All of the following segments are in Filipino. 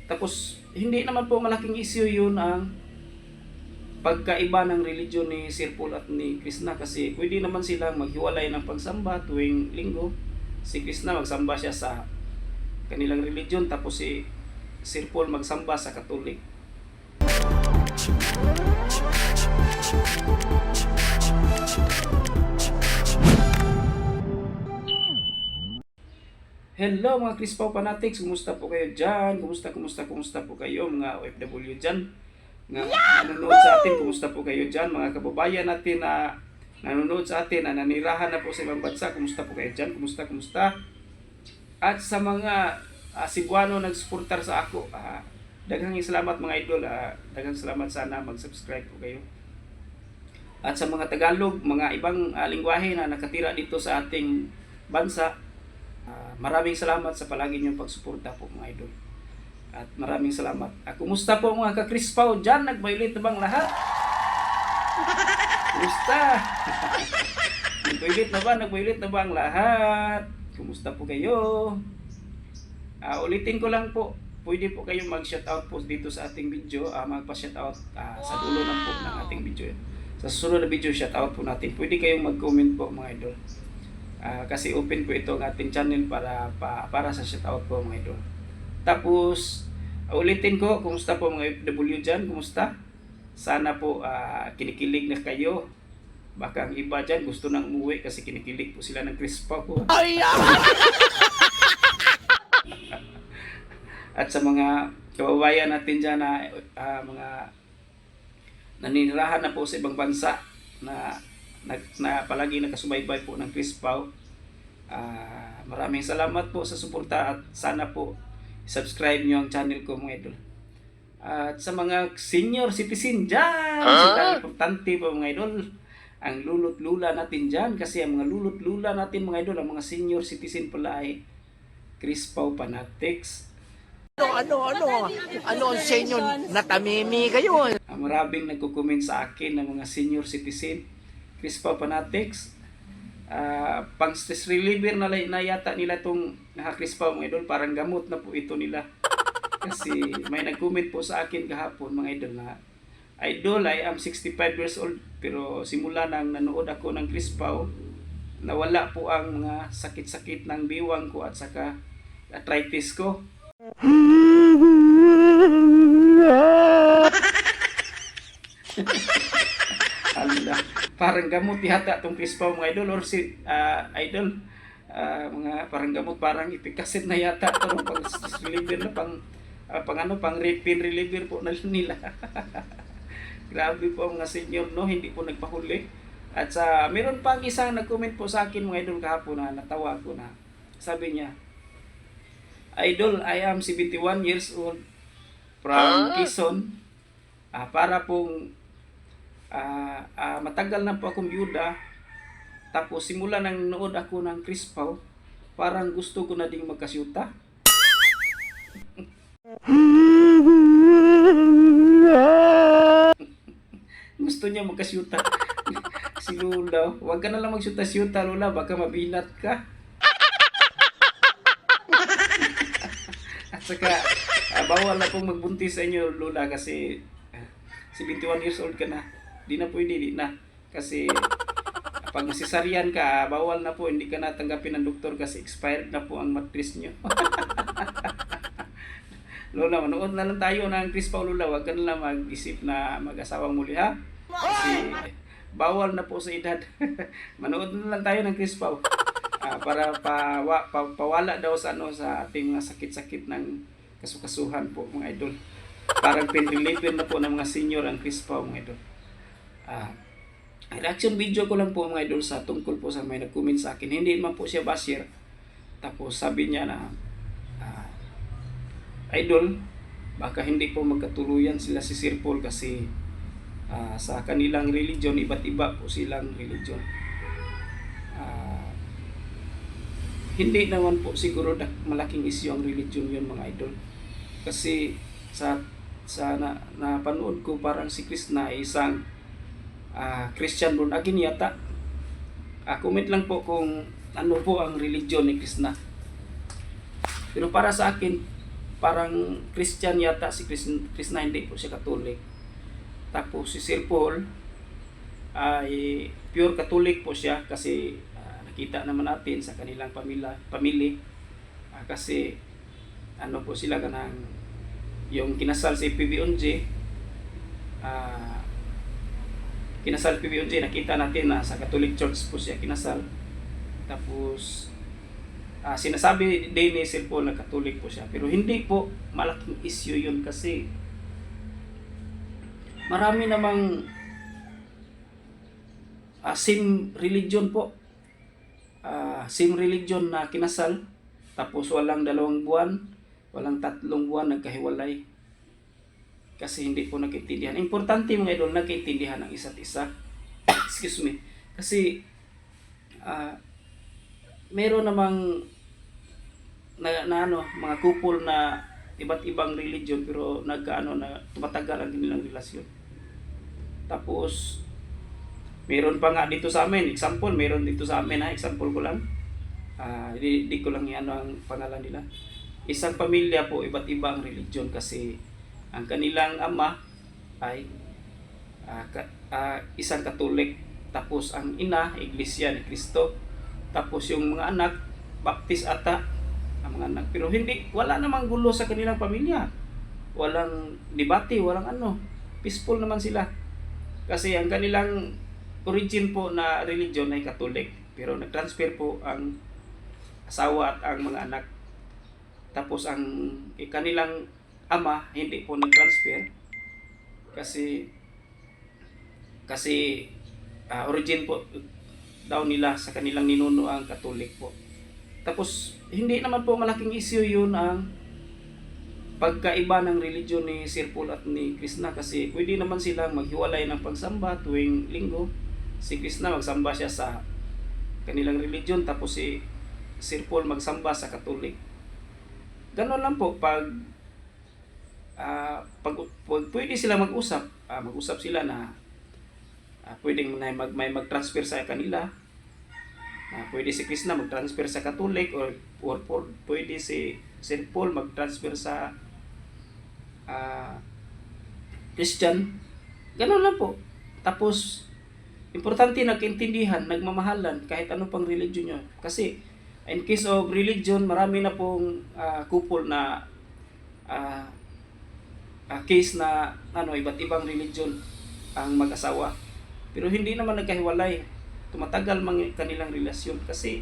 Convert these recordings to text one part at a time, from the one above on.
Tapos hindi naman po malaking issue yun ang pagkaiba ng religion ni Sir Paul at ni Krishna, kasi pwede naman silang maghiwalay ng pagsamba tuwing linggo. Si Krishna magsamba siya sa kanilang religion, tapos si Sir Paul magsamba sa Katolik. Hello mga Crispaw Fanatics, kumusta po kayo dyan? Kumusta po kayo mga OFW dyan? Nga nanonood sa atin, kumusta po kayo dyan? Mga kababayan natin na nanonood sa atin, na nanirahan na po sa ibang bansa, kumusta po kayo dyan? Kumusta? At sa mga Cebuano nagsuportar sa ako, daghang salamat mga idol, daghang salamat, sana mag-subscribe po kayo. At sa mga Tagalog, mga ibang lingwahe na nakatira dito sa ating bansa, maraming salamat sa palagi niyong pagsuporta po mga idol. At maraming salamat. Kumusta po mga ka-Crispaw dyan? Nag-violet na bang lahat? Kumusta? Nag-violet na ba ang lahat? Kumusta po kayo? Ulitin ko lang po. Pwede po kayong mag-shoutout po dito sa ating video. Magpa-shoutout sa dulo ng po ng ating video. Sa susunod na video, shoutout po natin. Pwede kayong mag-comment po mga idol. Kasi open po ito ang ating channel para sa shoutout po mga idol. Tapos ulitin ko, kumusta po mga FW dyan? Kumusta? Sana po kinikilig na kayo. Baka ang iba dyan gusto nang umuwi kasi kinikilig po sila ng Crispaw po. At sa mga kababayan natin dyan na mga naninirahan na po sa ibang bansa na palagi nakasubaybay po ng Crispaw, maraming salamat po sa suporta, at sana po subscribe nyo ang channel ko mga idol. At sa mga senior citizen dyan, sila importante po mga idol, ang lulot lula natin dyan, kasi ang mga lulot lula natin mga idol, ang mga senior citizen pala ay Crispaw Fanatics. Ano ang senyo natamimi kayo? Maraming nagko-comment sa akin ng mga senior citizen, Crispaw Fanatics. Pang stress reliever na yata nila itong naka-Crispaw mga idol, parang gamot na po ito nila. Kasi may nag-comment po sa akin kahapon mga idol na, "Idol, I am 65 years old, pero simula nang nanood ako ng Crispaw, nawala po ang mga sakit-sakit ng biwang ko at saka arthritis ko." Ala, parang gamot yata itong Crispaw mga idol, or si idol, mga parang gamot, parang ipikasin na yata ito ng pang stress reliever na pang pain reliever po na nila. Grabe po mga senior, no, hindi po nagpahuli. At meron pang isang nag-comment po sa akin mga idol kahapon na natawa ko, na sabi niya, "Idol, I am 71 years old from Quezon. Para pong matagal na po akong byuda. Tapos simula nang nood ako ng Crispaw, parang gusto ko na ding magkasyuta." Gusto niya magkasyuta. Si Lula, "Huwag ka na lang magsyuta-syuta Lula, baka mabinat ka." At saka bawal na pong magbuntis sa inyo Lula, kasi 71 years old ka na. Di na pwede, di na. Kasi pag nasisaryan ka, bawal na po, hindi ka natanggapin ng doktor kasi expired na po ang matris nyo. Lola, manood na lang tayo ng Crispaw Lola. Huwag ka na lang mag-isip na mag-asawang muli, ha? Kasi bawal na po sa edad. Manood na lang tayo ng Crispaw. Para pawala daw sa ating mga sakit-sakit ng kasukasuhan po mga idol. Parang pain reliever na po ng mga senior ang Crispaw mga idol. Reaction video ko lang po mga idol sa tungkol po sa may nag-comment sa akin. Hindi naman po siya basher. Tapos sabi niya na, "Idol, baka hindi po magkatuluyan sila si Sir Paul kasi sa kanilang religion, iba't iba po silang religion." Hindi naman po siguro malaking issue ang religion yun mga idol. Kasi sa napanood ko, parang si Krishna ay isang Christian born again yata. Comment lang po kung ano po ang religion ni Krishna. Pero para sa akin, parang Christian yata si Krishna, hindi po siya Katolik. Tapos si Sir Paul ay pure Catholic po siya kasi nakita naman natin sa kanilang pamilya kasi ano po sila kanang yung kinasal si PBONJ, kinasal PBONJ, nakita natin na sa Catholic Church po siya kinasal. Tapos sinasabi din ni Sir Paul na Catholic po siya, pero hindi po malaking issue yun kasi marami namang same religion po, same religion na kinasal, tapos walang 2 buwan, walang 3 buwan nagkahiwalay kasi hindi po nagkaintindihan. Importante mga idol, nagkaintindihan ng isa't isa. Excuse me. Kasi meron namang mga couple na iba't ibang religion pero na tumatagal ang kanilang relasyon. Tapos meron pa nga dito sa amin, meron dito sa amin example ko lang. Di ko lang ang pangalan nila. Isang pamilya po, iba't ibang religion kasi ang kanilang ama ay isang Katolik, tapos ang ina, Iglesia ni Cristo, tapos yung mga anak, Baptist ata ang mga anak. Pero wala namang gulo sa kanilang pamilya. Walang debate, walang peaceful naman sila. Kasi ang kanilang origin po na religion ay Katolik, pero nag-transfer po ang asawa at ang mga anak. Tapos ang kanilang ama hindi po nag-transfer kasi origin po daw nila sa kanilang ninuno ang Katolik po. Tapos hindi naman po malaking issue yun ang pagkaiba ng religion ni Sir Paul at ni Krishna kasi pwede naman silang maghiwalay ng pagsamba tuwing linggo. Si Krishna magsamba siya sa kanilang religion, tapos si Sir Paul magsamba sa Katolik. Ganon lang po pag pwede sila mag-usap, mag-usap sila na pwedeng may mag-transfer sa kanila. Pwede si Krishna mag-transfer sa Katolik or pwede si Sir Paul mag-transfer sa Christian. Ganon lang po. Tapos importante nagkaintindihan, nagmamahalan kahit ano pang religion nyo. Kasi in case of religion, marami na pong couple na case na iba't ibang religion ang mag-asawa. Pero hindi naman nagkahiwalay. Tumatagal kanilang relasyon kasi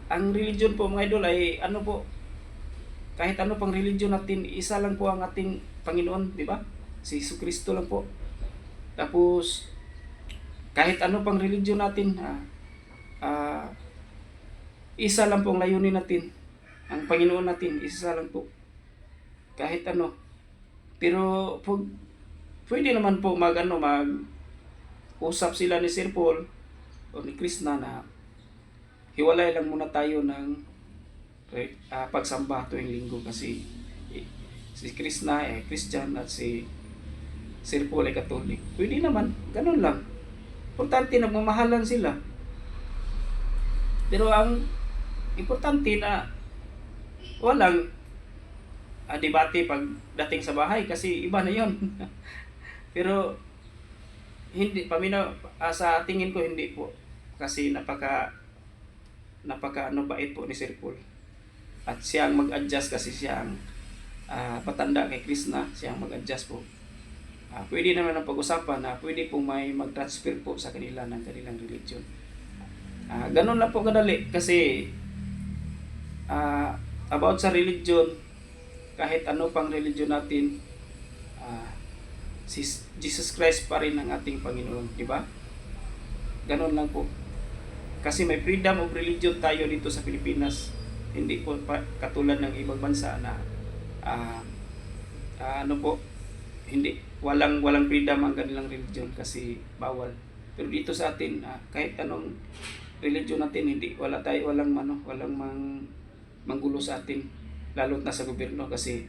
ang religion po mga idol ay kahit ano pang religion natin, isa lang po ang ating Panginoon, di ba? Si Jesucristo lang po. Tapos kahit ano pang religion natin, isa lang po ang layunin natin. Ang Panginoon natin, isa lang po. Kahit ano. Pero pwede naman po mag-usap sila ni Sir Paul o ni Krishna na hiwalay lang muna tayo ng pagsamba tuwing linggo kasi si Krishna ay Christian at si Sir Paul ay Katolik. Pwede naman, ganun lang. Importante nagmamahalan sila. Pero ang importante na walang debate pag dating sa bahay kasi iba na yon. Pero hindi sa tingin ko hindi po kasi napaka bait po ni Sir Paul. At siya ang mag-adjust kasi siya ang patanda kay Krishna, siya ang mag-adjust po. Pwede naman ang pag-usapan na pwede pong may mag-transfer po sa kanila ng kanilang religion. Ganun lang po kadali kasi about sa religion, kahit ano pang religion natin, si Jesus Christ pa rin ang ating Panginoon, di ba? Ganun lang po. Kasi may freedom of religion tayo dito sa Pilipinas. Hindi po katulad ng ibang bansa na hindi walang freedom ang kanilang religion kasi bawal. Pero dito sa atin kahit anong religion natin walang manggulo sa atin, lalo't na sa gobyerno kasi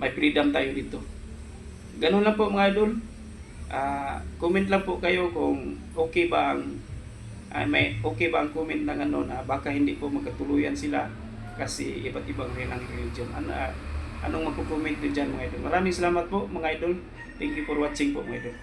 may freedom tayo dito. Ganun lang po mga idol. Comment lang po kayo kung okay ba ang comment ng na baka hindi po magkatuluyan sila kasi iba't ibang rin ang religion. Anong magko-comment nyo dyan mga idol? Maraming salamat po mga idol. Thank you for watching po mga idol.